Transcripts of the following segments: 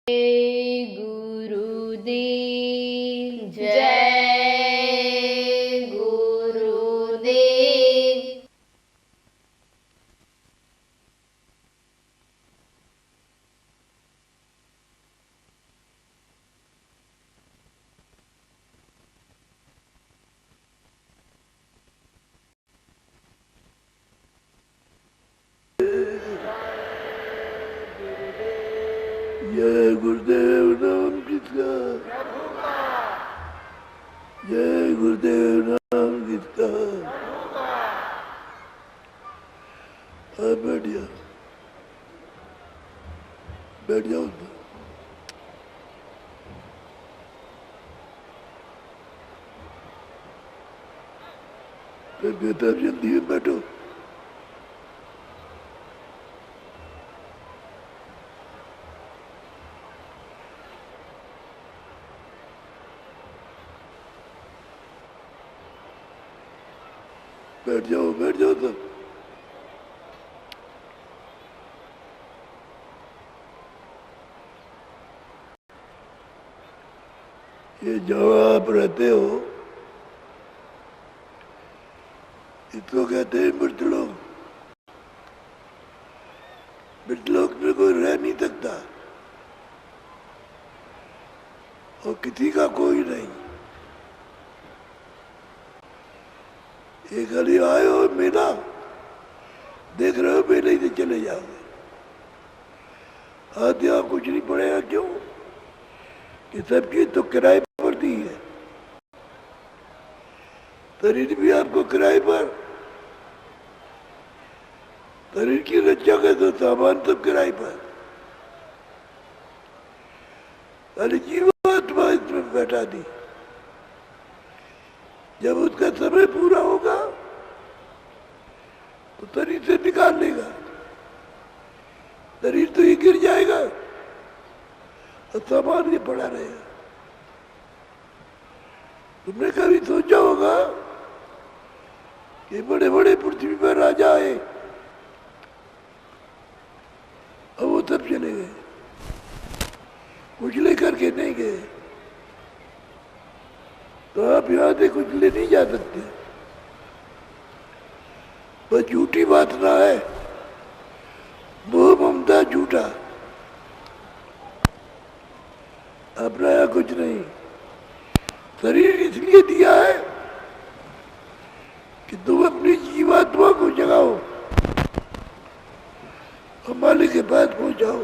गुरुदेव जय गुरुदेव। जय गुरुदेव नाम किसका, जय गुरुदेव नाम किसका। बैठ जाओ, बैठ जाओ। बेटा जल्दी में बैठो। बैठ जाओ, बैठ जाओ सब। ये जहाँ आप रहते हो इसको कहते हैं मृतलोक। मृतलोक में कोई रह नहीं सकता और किसी का कोई नहीं। एक खाली आए हो मेला देख रहे हो, मेले से चले जाओगे। आज यहाँ कुछ नहीं पड़ेगा। क्यों? कि सब चीज तो किराए पर दी है। शरीर भी आपको किराए पर, शरीर की रक्षा का तो सामान सब किराए पर। अरे जीवात्मा इसमें बैठा दी। जब उसका समय पूरा होगा तो शरीर से निकाल लेगा। शरीर तो ये गिर जाएगा और सामान ये पड़ा रहेगा। तुमने कभी सोचा होगा कि बड़े बड़े पृथ्वी पर राजा आए और वो सब चले गए, कुछ लेकर के नहीं गए। तो आप यहाँ से कुछ ले नहीं जा सकते। बस झूठी वासना है, मोह ममता झूठा, अपना यहाँ कुछ नहीं। शरीर इसलिए दिया है कि तुम अपनी जीवात्मा को जगाओ और मालिक के पास पहुंचाओ।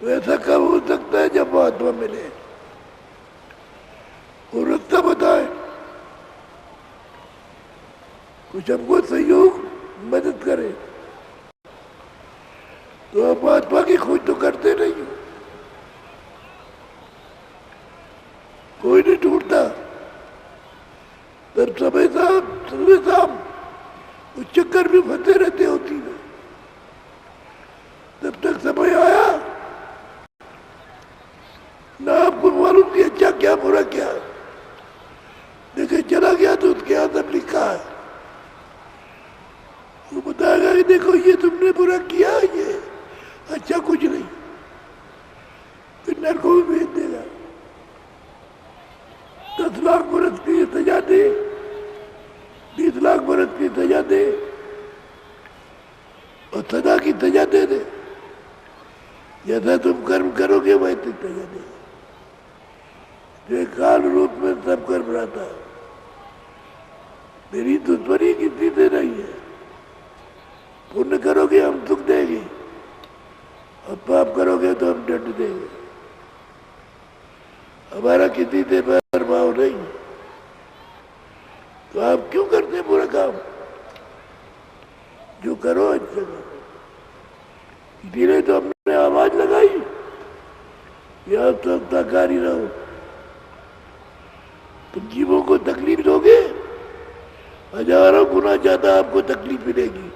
तो ऐसा कब हो सकता है जब वो आत्मा मिले, वो रास्ता बताए, कुछ हमको सहयोग मदद करे। तो आप आत्मा की खोज तो करते नहीं हो, कोई नहीं ढूंढता। तब समय शाम उस चक्कर में फंसे रहते होती है। तब तक समय आया ना आपको मालूम कि अच्छा क्या बुरा क्या है। देखे चला गया तो उसके हाथ सब लिखा है। वो बताएगा कि देखो ये तुमने बुरा किया, ये अच्छा कुछ नहीं, फिर नरकों में भेज देगा। 10 लाख बरस की सजा दे, 20 लाख बरस की सजा दे और सदा की सजा दे दे। जैसा तुम कर्म करोगे वैसे सजा दे। जो काल रूप में सब कर्म रहता है। मेरी दुश्मनी किसी से नहीं है। पुण्य करोगे हम सुख देंगे और पाप करोगे तो हम दंड देंगे। हमारा किसी से भाव नहीं। तो आप क्यों करते बुरा काम? जो करो अच्छा करो। इसीलिए तो हमने आवाज लगाई कि आप सब सहकारी रहो। तुम जीवों को तकलीफ दोगे, हजारों गुना ज्यादा आपको तकलीफ मिलेगी।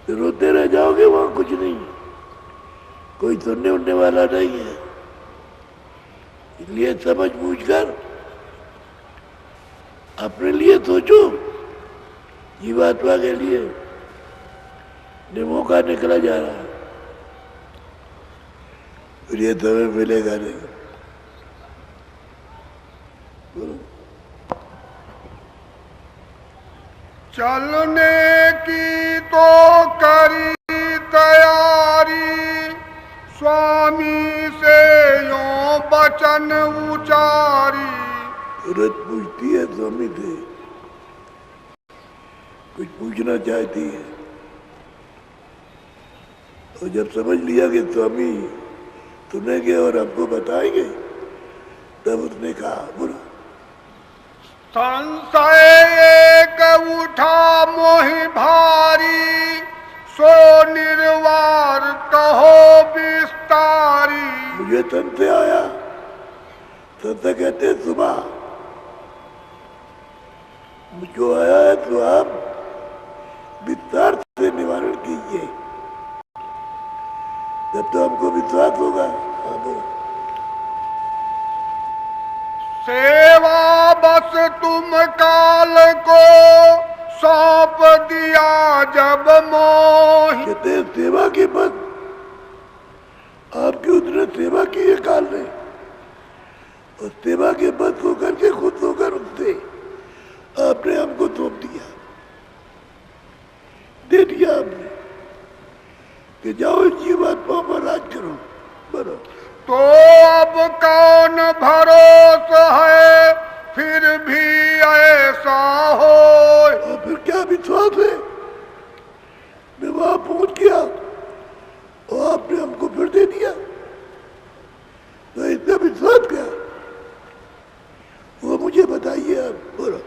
रोते रह जाओगे, वहां कुछ नहीं, कोई सुनने उड़ने वाला नहीं है। इसलिए समझ बूझ कर अपने लिए सोचो, जीवात्मा के लिए। मौका निकला जा रहा है। और ये तुम्हें मिलेगा नहीं। चलने की तो करी तैयारी, स्वामी से यूं वचन उचारी। औरत पूछती है स्वामी से, कुछ पूछना चाहती है, और जब समझ लिया कि स्वामी सुनेंगे और हमको बताएंगे, तब उसने कहा बोलो। संशय एक उठा मोहि भारी, सो निर्वार कहो विस्तारी। मुझे संशय आया, संशय कहते हैं सुबह, मुझको आया है तो आप विस्तार से निवारण कीजिए, जब तो हमको विश्वास होगा। हाँ बोलो। सेवा बस तुम काल को सौंप दिया जब मोहि। कहते हैं सेवा के बाद आपकी उतने सेवा की है काल ने, और सेवा के बाद होकर के खुद होकर उससे आपने हमको सौंप दिया, दे दिया आपने कि जाओ जीवात्मा पर राज करो। बोलो। तो अब कौन भरोसा है फिर भी ऐसा हो। और फिर क्या विश्वास है, मैं वहां पहुंच गया और आपने हमको फिर दे दिया, तो इतना विश्वास क्या, वो मुझे बताइए आप। बोलो।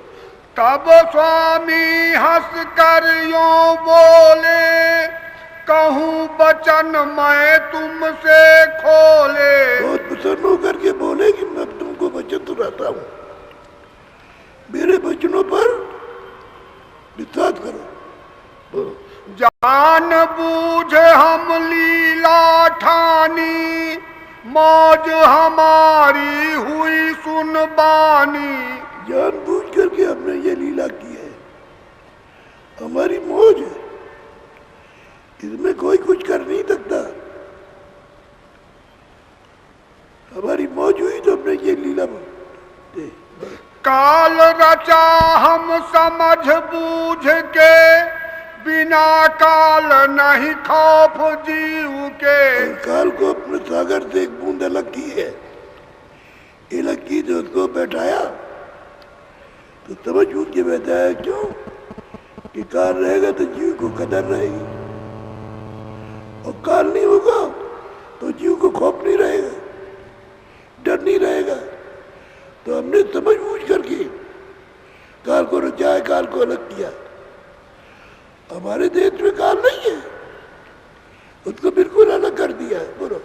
तब स्वामी हंस कर यूं बोले, कहूँ वचन मैं तुमसे खोले। बहुत प्रसन्न होकर के बोले कि मैं तुमको वचन सुनाता हूँ, मेरे वचनों पर विश्वास करो। बोलो। जान बूझ हम लीला ठानी, मौज हमारी हुई सुनबानी। जान बूझ करके हमने ये लीला की है, हमारी मौज है, इसमें कोई कुछ कर नहीं सकता। हमारी मौज हुई तो हमने ये लीला दे। काल रचा हम समझ बूझ के, बिना काल नहीं खौफ जीव के। और काल को अपने सागर से एक बूंद अलग की है, अलग की तो उसको बैठाया तो समझ बूझ के बैठाया। क्यों कि काल रहेगा तो जीव को कदर रहेगी, और काल नहीं होगा तो जीव को खौफ नहीं रहेगा, डर नहीं रहेगा। तो हमने समझ बूझ करके काल को रचाया, काल को अलग किया। हमारे देश में काल नहीं है, उसको बिल्कुल अलग कर दिया है। बोलो।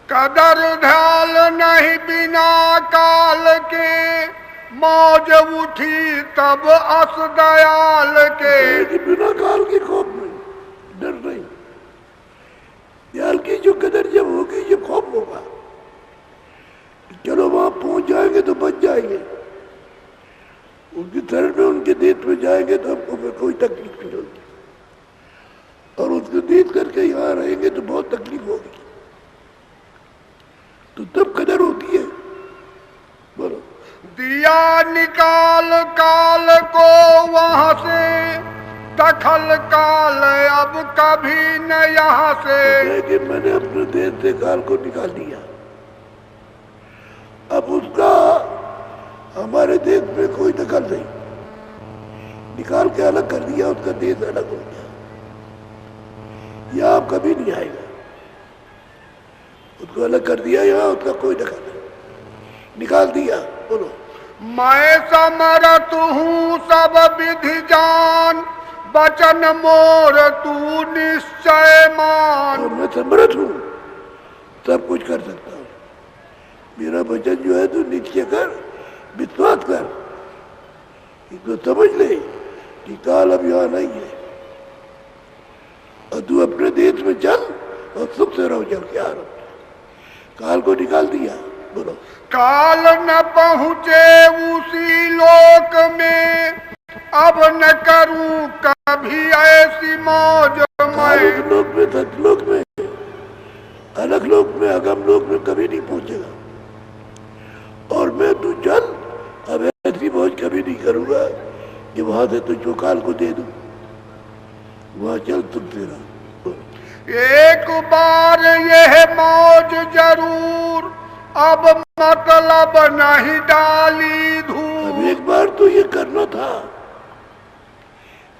कदर ढाल नहीं बिना काल के, मौज उठी तब अस दयाल के। कि बिना काल के खौफ नहीं, डर नहीं, दयाल की जो कदर जब होगी जब खौफ होगा, चलो वहां पहुंच जाएंगे तो बच जाएंगे, उनकी शरण में उनके देश में जाएंगे तो हमको फिर कोई तकलीफ नहीं होगी, और उसको देख करके यहाँ रहेंगे तो बहुत तकलीफ होगी, तो तब कदर होती है। बोलो। दिया निकाल काल को वहां से, दखल काल अब कभी न यहाँ से। कि मैंने अपने देश से काल को निकाल दिया, अब उसका हमारे देश में कोई दखल नहीं, निकाल के अलग कर दिया, उसका देश अलग हो गया, यहाँ अब कभी नहीं आएगा, उसको अलग कर दिया, यहाँ उसका कोई दखल नहीं, निकाल दिया। बोलो। मैं समरथ हूँ सब विधि जान, वचन मोर तू निश्चय मान। और मैं समर्थ हूँ, सब कुछ कर सकता हूँ, मेरा वचन जो है तू निश्चय कर, विश्वास कर, इसको समझ ले कि काल अब यहाँ नहीं है, और तू अपने देश में चल और सुख से रहो, चल के आ रहा। काल को निकाल दिया। बोलो। काल न पहुँचे उसी लोक में, अब न करूं कभी ऐसी मौज मैं। लोक में, सतलोक में, अलग लोक में, अगम लोक में कभी नहीं पहुंचेगा। और मैं तू चल, अब ऐसी मौज कभी नहीं करूंगा कि वहां से तुझको काल को दे दूं। वहां चल तुम तेरा। एक बार यह मौज जरूर, अब मतलब नहीं डाली धूल। अब एक बार तो ये करना था,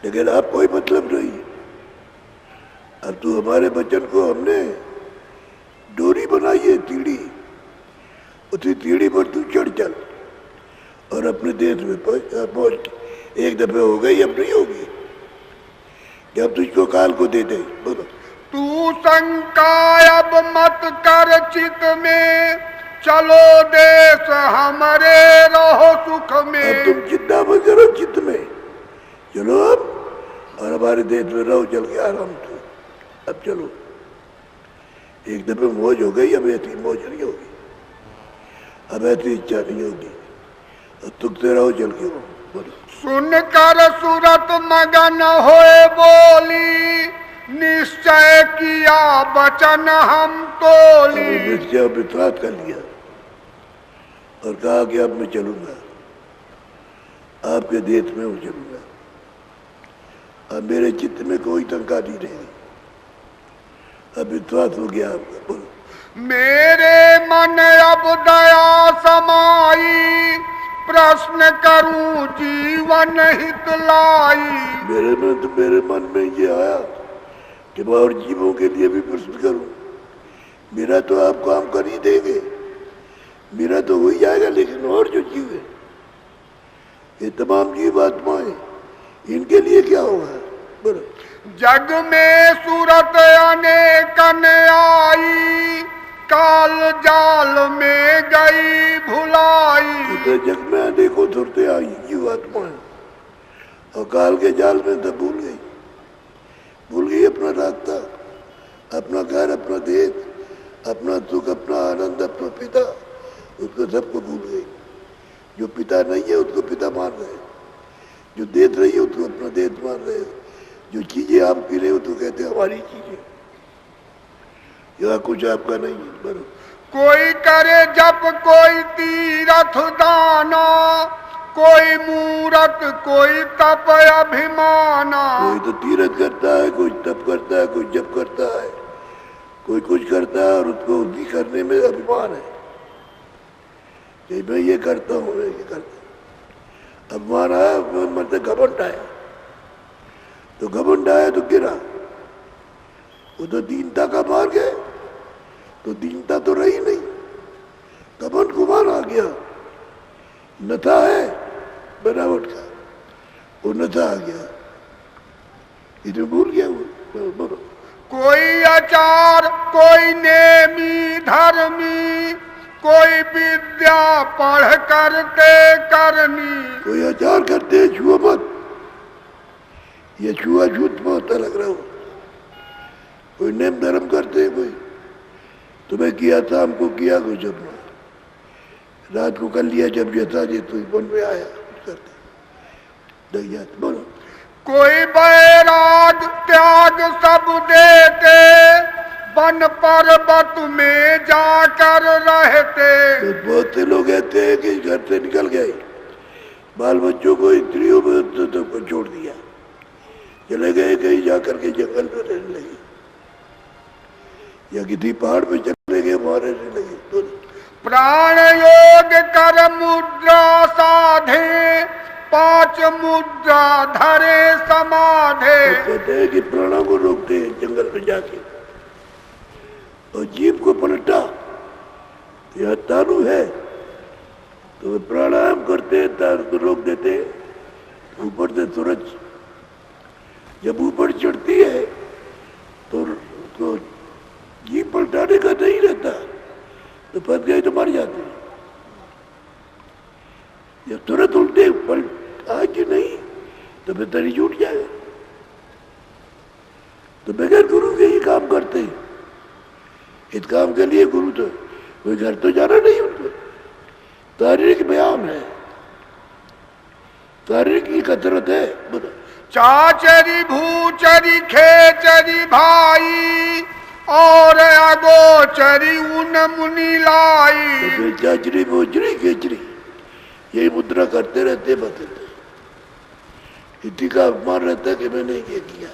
लेकिन अब कोई मतलब नहीं। अब तू हमारे बचन को, हमने डोरी बनाई है तीड़ी, उसी तीड़ी पर तू चढ़ चल और अपने देश में पहुंच। एक दफे हो गई, अब नहीं होगी कि अब तुझको काल को दे दे। बोलो तू शंका अब मत कर चित में, चलो देश हमारे रहो सुख में। अब तुम चिंता मत करो, चित्त में चलो अब, और हमारे देश में रहो चल के आराम से। अब चलो, एक दफे मौज हो गई, अब ऐसी मौज नहीं होगी, अब ऐसी इच्छा नहीं होगी। अब तुझसे रहो चल के। बोलो सुनकर सूरत मगन होए बोली, निश्चय किया वचन हम तोली। निश्चय विश्वास कर लिया और कहा कि अब मैं चलूंगा, आपके देश में मैं चलूंगा। अब मेरे चित्त में कोई शंका नहीं रहेगी, अब विश्वास हो गया आपका। बोलो मेरे मन अब दया समाई, प्रश्न करूं जीवन हित लाई। मेरे मन में ये आया कि मैं और जीवों के लिए भी प्रश्न करूं। मेरा तो आप काम कर ही देंगे, मेरा तो हो ही जाएगा, लेकिन और जो जीव है, ये तमाम जीव आत्माएं, इनके लिए क्या होगा। बोलो जग में सूरत अनेकन आई, काल जाल में गई भुलाई। तो जग में अनेकों सुरतें आई जीव आत्माएं, और काल के जाल में तो भूल गई अपना रास्ता, अपना घर, अपना देश, अपना सुख, अपना आनंद, अपना पिता, उसको सबको भूल गई। जो पिता नहीं है उसको पिता मान रहे, जो देश रही है उसको अपना देश मान रहे, जो चीजें आपकी रही उसको कहते हैं हमारी चीजें। यहाँ कुछ आपका नहीं है। बरो कोई करे जप, कोई तीरथ दाना, कोई मूरत, कोई तप अभिमाना। कोई तो तीरथ करता है, कोई तप करता है, कोई जप करता है, कोई कुछ करता है, और उसको उसी करने में अभिमान है कि मैं ये करता हूँ, मैं ये करता हूँ। अभिमान आया, मतलब घमंड आया, तो घमंड आया तो गिरा। वो तो दीनता का मार्ग है, तो दीनता तो रही नहीं, घमंड गुमान आ गया। नथा है बनावट का, वो नथा आ गया, इसे भूल गया वो। बोलो कोई आचार, कोई नेमी धर्मी, कोई विद्या पढ़ करते करनी। कोई आचार करते छुआ मत, ये छुआछूत बहुत लग रहा हो। कोई नेम धर्म करते, कोई तुम्हें किया था, हमको किया, कुछ अपना रात को कर लिया, जब जैसा जी तू मन में आया करते नहीं जाते। बोलो कोई बैराग त्याग सब देते, वन पर्वत में जाकर रहते। तो बहुत से लोग कहते हैं कि घर से निकल गए, बाल बच्चों को, स्त्रियों में सबको छोड़ दिया, चले गए कहीं जाकर के जंगल में रहने लगे, या किसी पहाड़ पे चले गए, वहां रहने लगे। तो प्राण योग कर मुद्रा साधे, 5 मुद्रा धरे समाधे। तो कहते हैं कि प्राणों को रोकते हैं जंगल में जाके, और जीव को पलटा। यह तारू है तो वे प्राणायाम करते हैं, तारू को रोक देते हैं। ऊपर से सूरज जब ऊपर चढ़ती है तो उसको जीव पलटाने का नहीं रहता, तो फंस गए तो मर जाते हैं। जब तुरंत उल्टे पलट आज नहीं तो फिर तरी छूट जाएगा। तो बगैर गुरु के ही काम करते हैं। इस काम के लिए गुरु तो कोई घर तो जाना नहीं उनको, शारीरिक व्यायाम है, शारीरिक की कसरत है। बता चाचरी भूचरी खेचरी भाई, और अगो गोचरी उन मुनि लाई। तो चाचरी बोचरी केचरी यही मुद्रा करते रहते बदलते, इसी का अपमान रहता कि मैंने ये किया।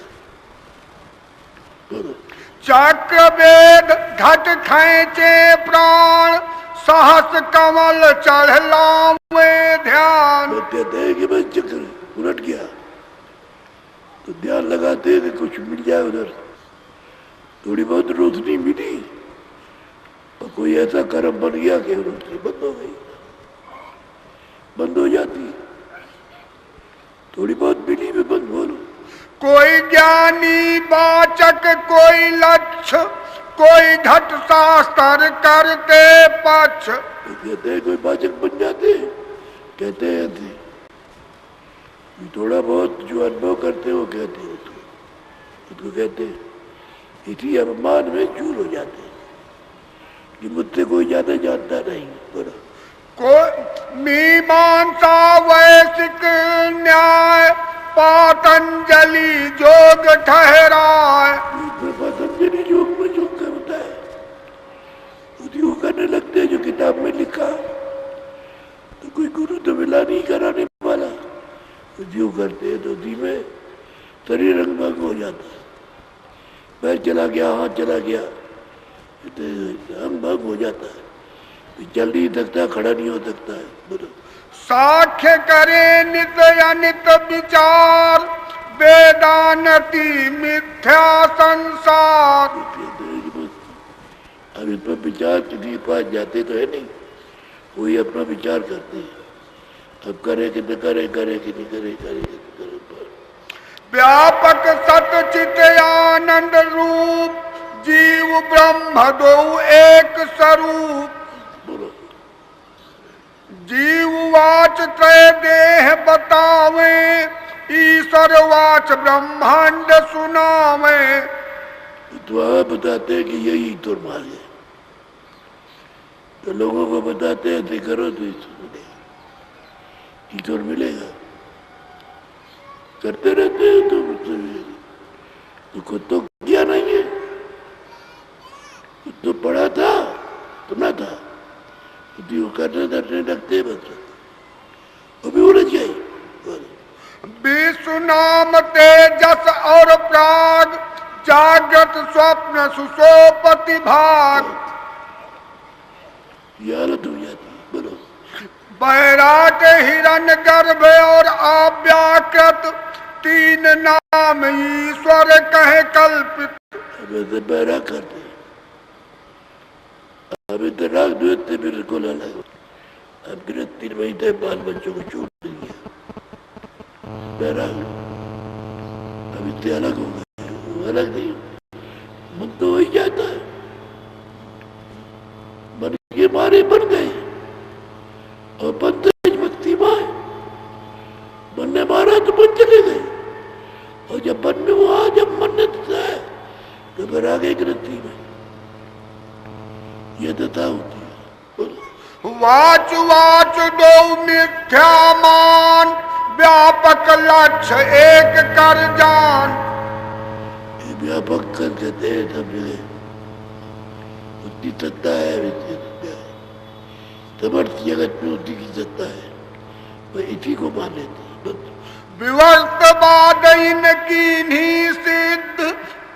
चक्र वेद घट खेचे प्राण, सहस कमल चढ़ लावे ध्यान। वो कहते हैं कि मैं चक्र उलट गया तो ध्यान लगाते हैं कि कुछ मिल जाए उधर, थोड़ी बहुत रोशनी मिली और कोई ऐसा कर्म बन गया कि रोशनी बंद हो गई, बंद हो जाती, थोड़ी बहुत मिली में बंद बोलो। कोई ज्ञानी वाचक कोई लक्ष्य, कोई घट शास्त्र करते पक्ष। तो कहते हैं कोई वाचक बन जाते, कहते हैं ऐसे थोड़ा बहुत जो अनुभव करते हो कहते हैं उसको कहते हैं इसी अपमान में चूर हो जाते हैं कि मुझसे कोई ज्यादा जानता नहीं। बोलो कोई मीमांसा वैशिक न्याय, पातंजलि जोग ठहराए। पतंजलि योग में जो करता है उसी को करने लगते हैं जो किताब में लिखा, तो कोई गुरु तो मिला नहीं कराने वाला, जो करते हैं तो उसी में शरीर रंग हो जाता है, पैर चला गया, हाथ चला गया, अंग भंग हो जाता है, चल नहीं सकता, खड़ा नहीं हो सकता है। बोलो साख्य करे नित अनित विचार, वेदानति मिथ्या संसार। अब इस पर विचार किसी के पास जाते तो है नहीं, वही अपना विचार करते हैं, अब करे कि न करे, करे कि नहीं करे, करे कि नहीं करे। व्यापक सतचित आनंद रूप, जीव ब्रह्म दो एक स्वरूप। बोलो जीव वाच त्रय देह बतावे, ईश्वर वाच ब्रह्मांड सुनावे। तो आप बताते हैं कि यही ईश्वर मार्ग है, तो लोगों को बताते हैं ऐसे करो तो ईश्वर मिलेगा, करते रहते हैं तो खुद तो किया नहीं है, खुद तो पढ़ा था तो ना था, वो करने धरने लगते बस वो भी उलझ गई। विष्णु नाम तेजस और प्राग, जागृत स्वप्न सुसोपति भाग। ये हालत हो जाती है। बोलो बैराट हिरण्य गर्भ और अव्याकृत, तीन नाम ईश्वर कहे कल्पित। अब ऐसे बैरा करते हैं, अब इधर राग द्वैत बिल्कुल अलग, अब गिरफ्ती वही थे, बाल बच्चों को छूट दिया, बैराग अब इससे अलग हो गए, अलग नहीं, मन तो हो ही जाता है, मन के मारे बन गए और बनते भक्ति माए, मन ने मारा तो मन चले गए, और जब मन में हुआ, जब मन ने दिया तो फिर आ गए गिरफ्ती में, ये दशा होती है। बोलो वाच वाच दो मिथ्या मान, व्यापक लक्ष्य एक कर जान। ये व्यापक कर कहते हैं सब जगह, उसकी सत्ता है, समर्थ जगत में उसी की सत्ता है, वह इसी को मान लेते हैं। विवस्थवाद इनकी सिद्ध,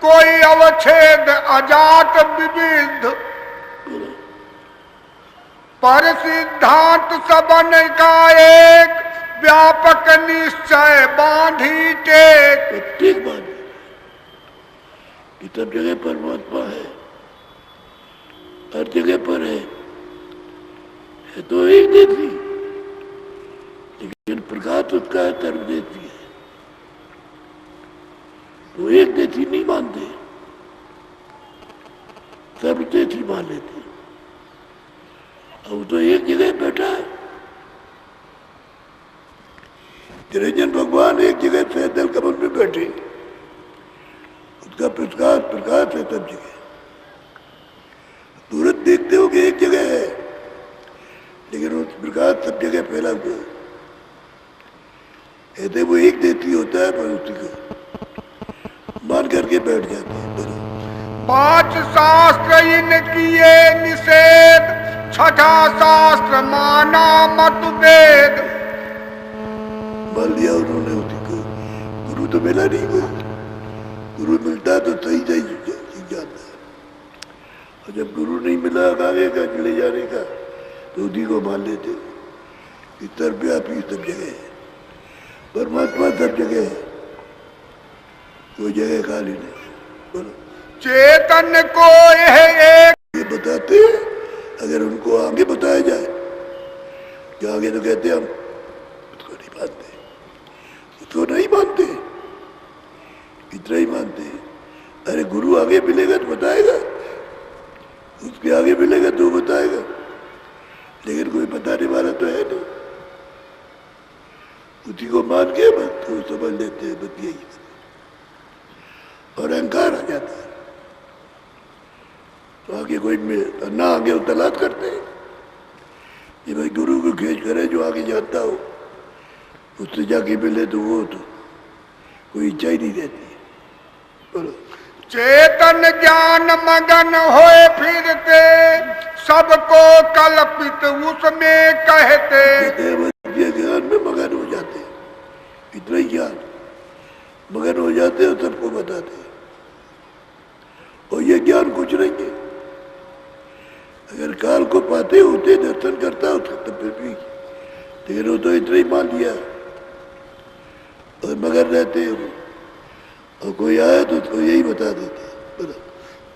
कोई अवच्छेद अजात विविध। पर सिद्धांत सबन का एक, व्यापक निश्चय बांधी टेक। ठीक बात है कि सब जगह परमात्मा है, हर जगह पर है तो एक देती, लेकिन प्रकाश उसका है सर्व देती है, तो एक देती नहीं मानते, सर्व देती मान लेते। अब तो एक जगह बैठा है, निरंजन भगवान एक जगह सहदल कमल में बैठे, उसका प्रकाश प्रकाश है सब जगह, सूरज देखते हो कि एक जगह है, लेकिन उस प्रकाश सब जगह फैला हुआ है, ऐसे वो एक देती होता है, पर उसी को मान करके बैठ जाते हैं। पांच शास्त्र इन किए निषेध, छठा शास्त्र माना मतभेद। मान लिया उन्होंने उसी को, गुरु तो मिला नहीं वो, गुरु मिलता तो सही सही सीख जाता है, और जब गुरु नहीं मिला आगे का चले जाने का तो उसी को मान लेते। इस सर्वव्यापी सब जगह है, परमात्मा सब जगह है, कोई जगह खाली नहीं। बोलो चेतन को यह एक, ये बताते हैं, अगर उनको आगे बताया जाए कि आगे तो कहते हम उसको नहीं मानते, उसको नहीं मानते, इतना ही मानते हैं। अरे गुरु आगे मिलेगा तो बताएगा, उसके आगे मिलेगा तो बताएगा, लेकिन कोई बताने वाला तो है नहीं, उसी को मान के बस तो समझ लेते हैं, बस यही, और अहंकार आ जाता है। तो आगे कोई ना आगे वो तलाश करते हैं कि भाई गुरु को खींच करे जो आगे जाता हो, उससे जाके मिले तो वो तो कोई इच्छा ही नहीं रहती है। बोलो चेतन ज्ञान मगन होए फिरते, सबको कल्पित उसमें कहते। ये ज्ञान में मगन हो जाते हैं, इतना ही ज्ञान मगन हो जाते हैं और सबको बताते हैं, और ये ज्ञान कुछ नहीं है। अगर काल को पाते होते, दर्शन करता होता तब फिर भी, लेकिन वो तो इतना ही मान लिया और मगर रहते हैं, और कोई आया तो उसको यही बता देते हैं।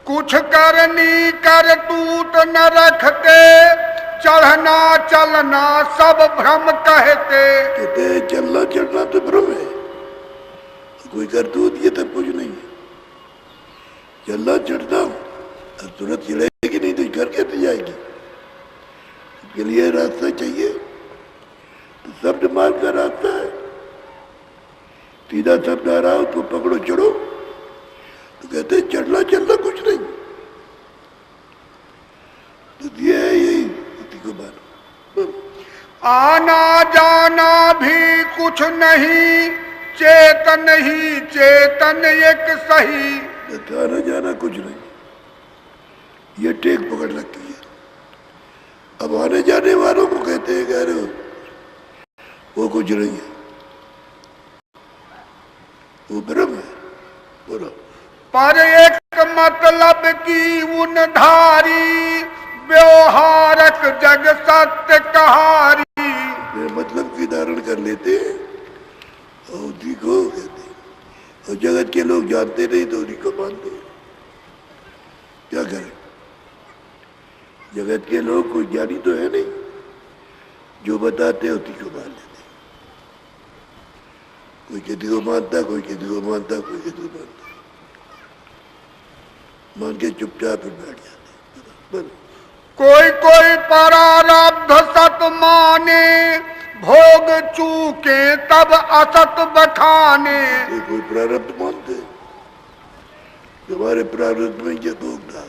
कुछ करनी कर तूत न रखते, चढ़ना चलना सब भ्रम कहते। कहते हैं चलना चढ़ना तो भ्रम है, कोई करतूत ये सब कुछ नहीं है। चलना चढ़ना अब तुरंत चढ़ेगी नहीं तो घर कैसे जाएगी, उसके लिए रास्ता चाहिए, तो शब्द मार्ग का रास्ता है, सीधा शब्द आ रहा हो तो पकड़ो चढ़ो, तो कहते हैं चढ़ना चलना कुछ नहीं, तो ये है यही, इसी को मानो। आना जाना भी कुछ नहीं, चेतन ही चेतन एक सही। आना जाना कुछ नहीं, ये टेक पकड़ रखी है। अब आने जाने वालों को कहते हैं, कह रहे हो वो कुछ नहीं है, वो भ्रम है। बोलो पर एक मतलब की उन धारी, व्यवहारक जग सत्य कहारी। मतलब की धारण कर लेते हैं और उसी को कहते हैं, और जगत के लोग जानते नहीं तो उसी को मानते हैं। क्या करें, जगत के लोग कोई ज्ञानी तो है नहीं, जो बताते हैं उसी को मान लेते हैं। कोई किसी को मानता, कोई किसी को मानता, कोई किसी को मानता, मान के चुपचाप फिर बैठ जाते हैं। कोई कोई परारब्ध सत माने, भोग चूके तब असत बखाने। कोई प्रारब्ध मानते, तुम्हारे प्रारब्ध में ये भोग था,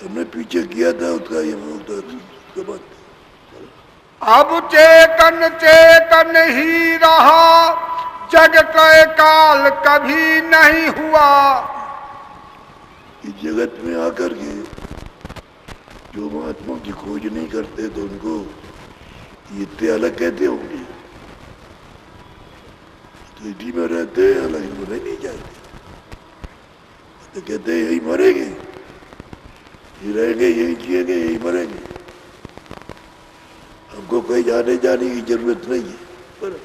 तुमने पीछे किया था उसका ये भोग था, उसको मानते। अब चेतन चेतन ही रहा, जग का काल कभी नहीं हुआ। इस जगत में आकर के जो महात्मा की खोज नहीं करते तो उनको ये इतने अलग कहते होंगे, तो इसी में रहते हैं, अलग होने नहीं चाहते, तो कहते हैं यही मरेंगे, यही रहेंगे, यही जिएंगे, यही मरेंगे, हमको कहीं जाने जाने की जरूरत नहीं है। पर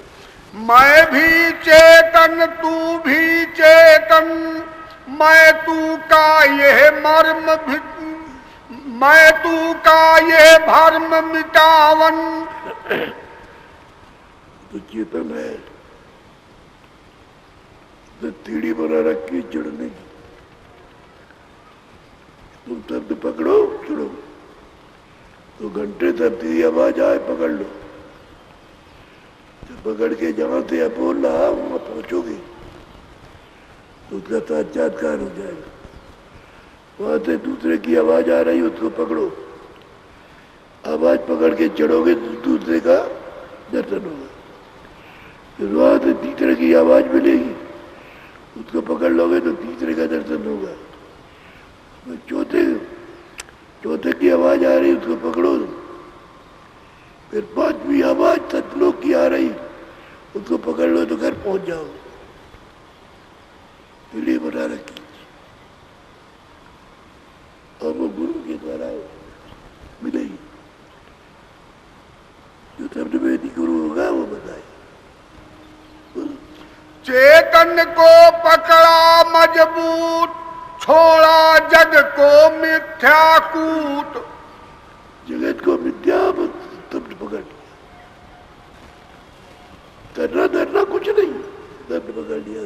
मैं भी चेतन तू भी चेतन, मैं तू का यह मर्म, मैं तू का यह भर्म मिटावन। तो चेतन है, तो तीड़ी बना रखी चढ़ने की, तुम शब्द पकड़ो चढ़ो, तो घंटे तक तेरी आवाज आए पकड़ लो, तो पकड़ के जहां से आप बोल रहा वहां पहुंचोगे तो उसका साक्षात्कार हो जाएगा। वहां से दूसरे की आवाज आ रही उसको पकड़ो, आवाज पकड़ के चढ़ोगे तो दूसरे का दर्शन होगा। फिर वहां से तीसरे की आवाज मिलेगी, उसको पकड़ लोगे तो तीसरे का दर्शन होगा। चौथे की आवाज आ रही, उसको पकड़ो। फिर पांचवी आवाज सतलोक की आ रही, उसको पकड़ लो तो घर पहुंच जाओ। पीढ़ी बना रखी और वो गुरु के द्वारा मिलेगी। जो शब्द वेदी गुरु होगा वो बताए। चेतन को पकड़ा मजबूत, छोड़ा जग को मिथ्या कूट। जगत को मिथ्या शब्द पकड़ लिया, करना धरना कुछ नहीं, शब्द पकड़ लिया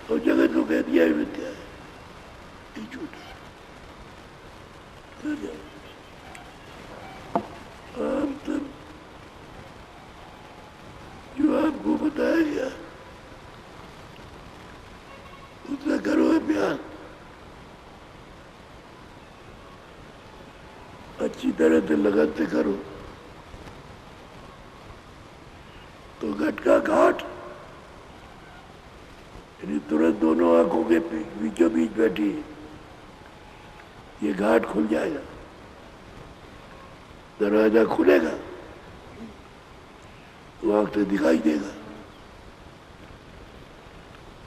और जगत को कह दिया मिथ्या है, ये झूठ है। आप सब जो आपको बताया गया उसका करो अभ्यास, अच्छी तरह से लगन से करो तो घट का घाट, यानी तुरंत दोनों आंखों के बीचों बीच बैठी ये घाट खुल जाएगा, दरवाजा खुलेगा तो आंख से दिखाई देगा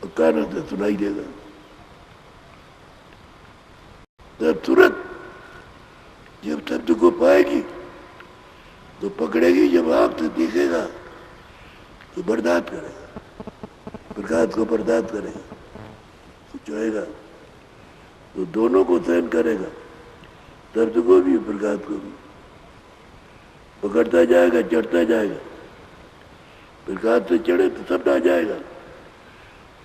और कानों से सुनाई देगा। तब तुरंत जब शब्द को पाएगी तो पकड़ेगी, जब आंख से दिखेगा तो बर्दाश्त करेगा, प्रकाश को बर्दाश्त करेगा, जाएगा तो दोनों को सहन करेगा, शब्द को भी प्रकाश को भी। पकड़ता जाएगा, चढ़ता जाएगा, प्रकाश से चढ़े तो शब्द आ जाएगा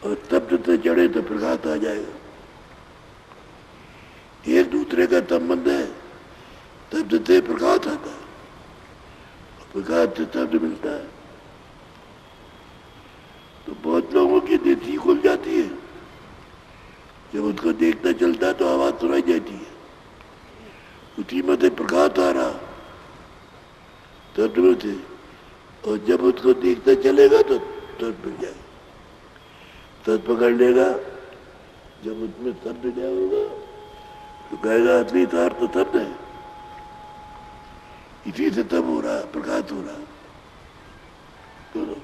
और शब्द से चढ़े तो प्रकाश आ जाएगा। एक दूसरे का संबंध है, शब्द से प्रकाश आता है, प्रकाश से शब्द मिलता है। तो बहुत लोगों की दृष्टि खुल जाती है, जब उसको देखता चलता है तो आवाज सुनाई देती है, उसी में से प्रकाश आ रहा शब्द में से, और जब उसको देखता चलेगा तो शब्द मिल जाएगा, शब्द पकड़ लेगा। जब उसमें शब्द क्या होगा तो कहेगा असली सार तो शब्द है, इसी से तब हो रहा, प्रकाश हो रहा। बोलो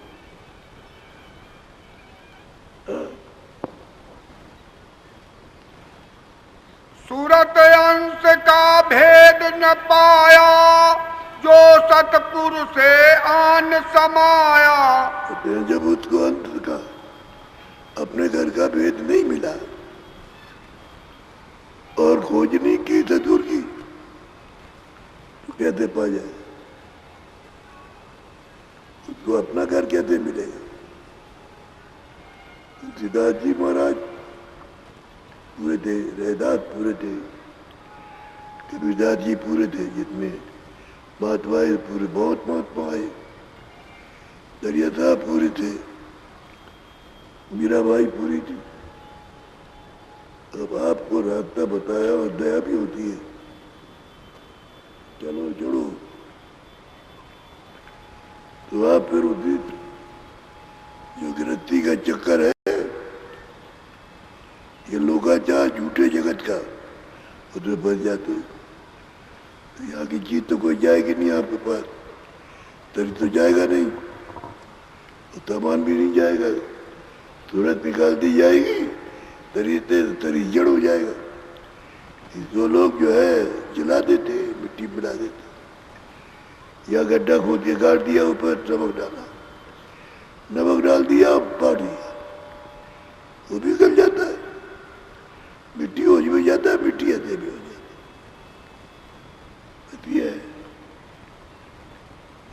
सूरत अंश का भेद न पाया, जो सतपुर से आन समाया। जब उसको अंत का अपने घर का भेद नहीं मिला और खोजनी की सतपुर की, तो कैसे पा जाए? उसको अपना घर कैसे मिलेगा? सिद्धार्थ जी महाराज पूरे थे, रैदास पूरे थे, कबीरदास जी पूरे थे, जितने महात्मा पूरे, बहुत महात्मा आए, दरिया साहब पूरे थे, मीराबाई पूरी थी। अब आपको रास्ता बताया और दया भी होती है, चलो जोड़ो, तो आप फिर उसी जो गिरफ्ती का चक्कर है, ये लोकाचार झूठे जगत का, उसमें बच जाते हो। तो यहाँ की चीज तो कोई जाएगी नहीं आपके पास, तरी तो जाएगा नहीं, तो सामान भी नहीं जाएगा, तुरंत निकाल दी जाएगी, तरी जड़ हो जाएगा। जो लोग जो है जला देते, मिट्टी मिला देते, या गड्ढा खोद के गाड़ दिया, ऊपर नमक डाला, नमक डाल दिया, पाड़ दिया, वो भी गल जाता है, मिट्टी हो भी जाता है, मिट्टी ऐसे भी हो जाती है।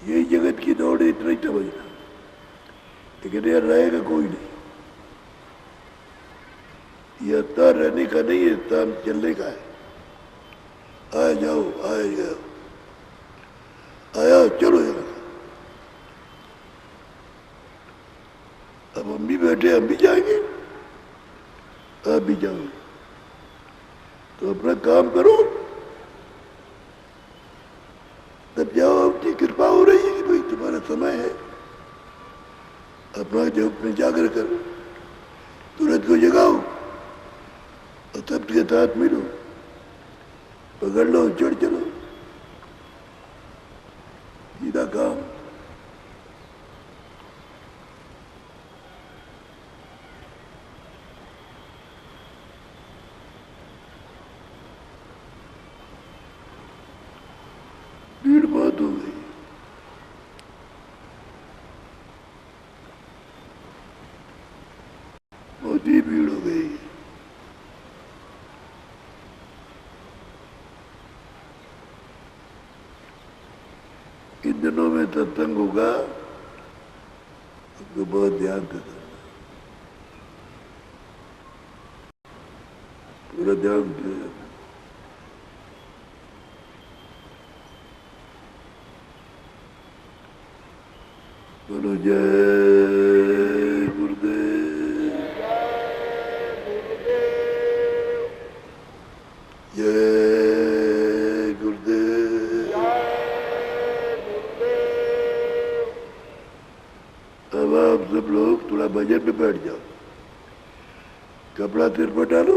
यही जगत की दौड़, इतना ही समझना, लेकिन यार रहेगा कोई नहीं, ये अवतार रहने का नहीं है, स्थान चलने का है। आए जाओ, आए जाओ, आया चलो यहाँ। अब हम भी बैठे, हम भी जाएंगे, आप भी जाओ, तो अपना काम करो, तब जाओ। आपकी कृपा हो रही है कि भाई तुम्हारा समय है, अपना जो अपने जागर करो, सबके साथ मिलो, पकड़ लो, चढ़ चलो, सीधा काम। भीड़ बहुत हो गई, बहुत ही भीड़ हो गई। इन दिनों में सत्संग होगा तो बहुत ध्यान से करना, पूरा ध्यान से। बोलो जय गुरुदेव, जय गुरुदेव। अब आप सब लोग थोड़ा भजन में बैठ जाओ, कपड़ा सिर पर डालो,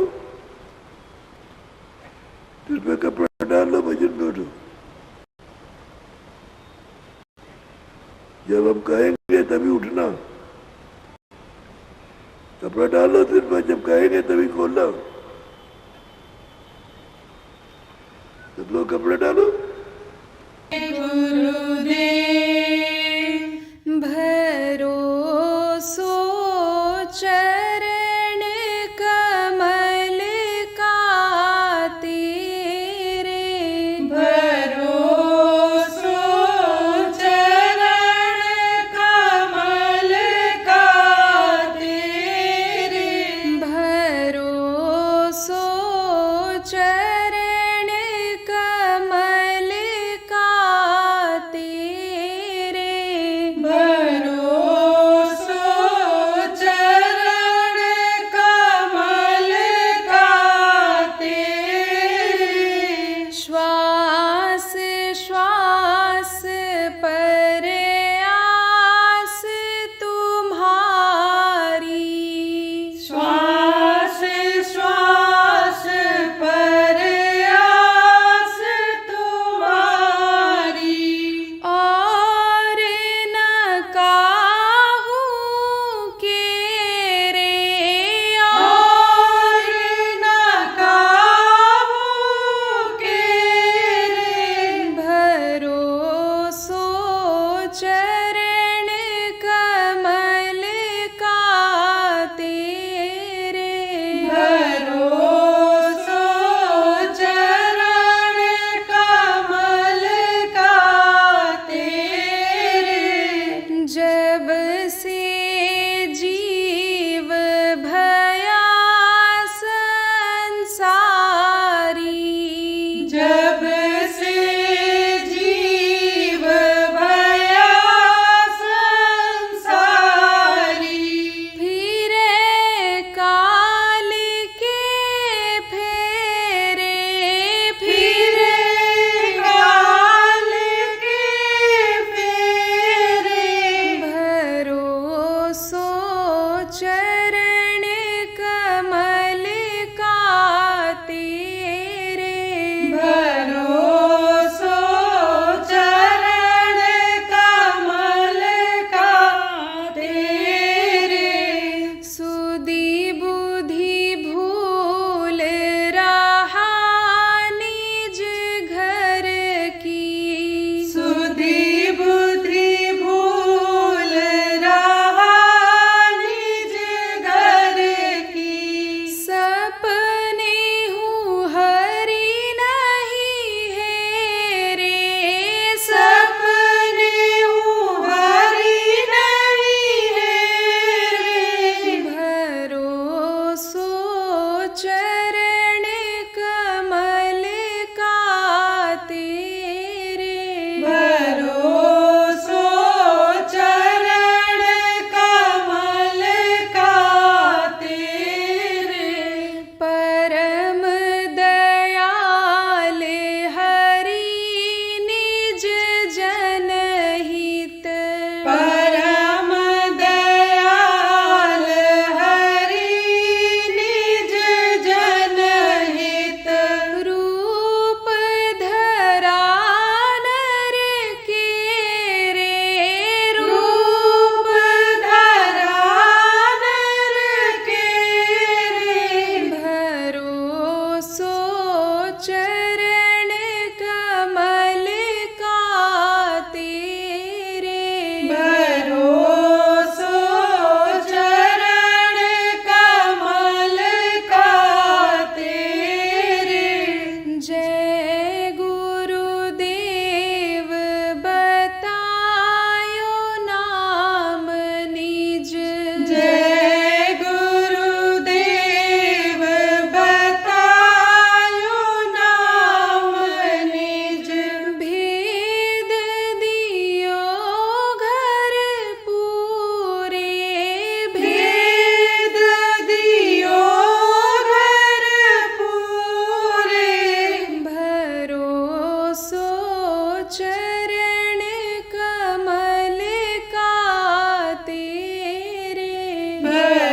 सिर पे कपड़ा डाल लो, भजन में उठो। जब हम कहेंगे तभी उठना, कपड़ा डालो सिर पर, जब कहेंगे तभी खोलना। सब लोग कपड़ा डालो। गुरुदेव भरोसो चरण कमल का तेरे, भरोसो चरण कमल का तेरे, भरोसो चरण कमल का तेरे, भरोसो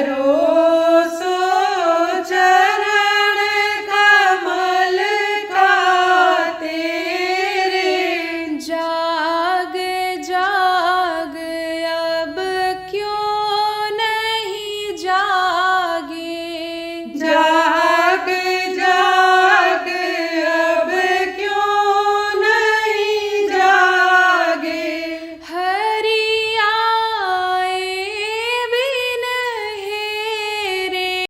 करो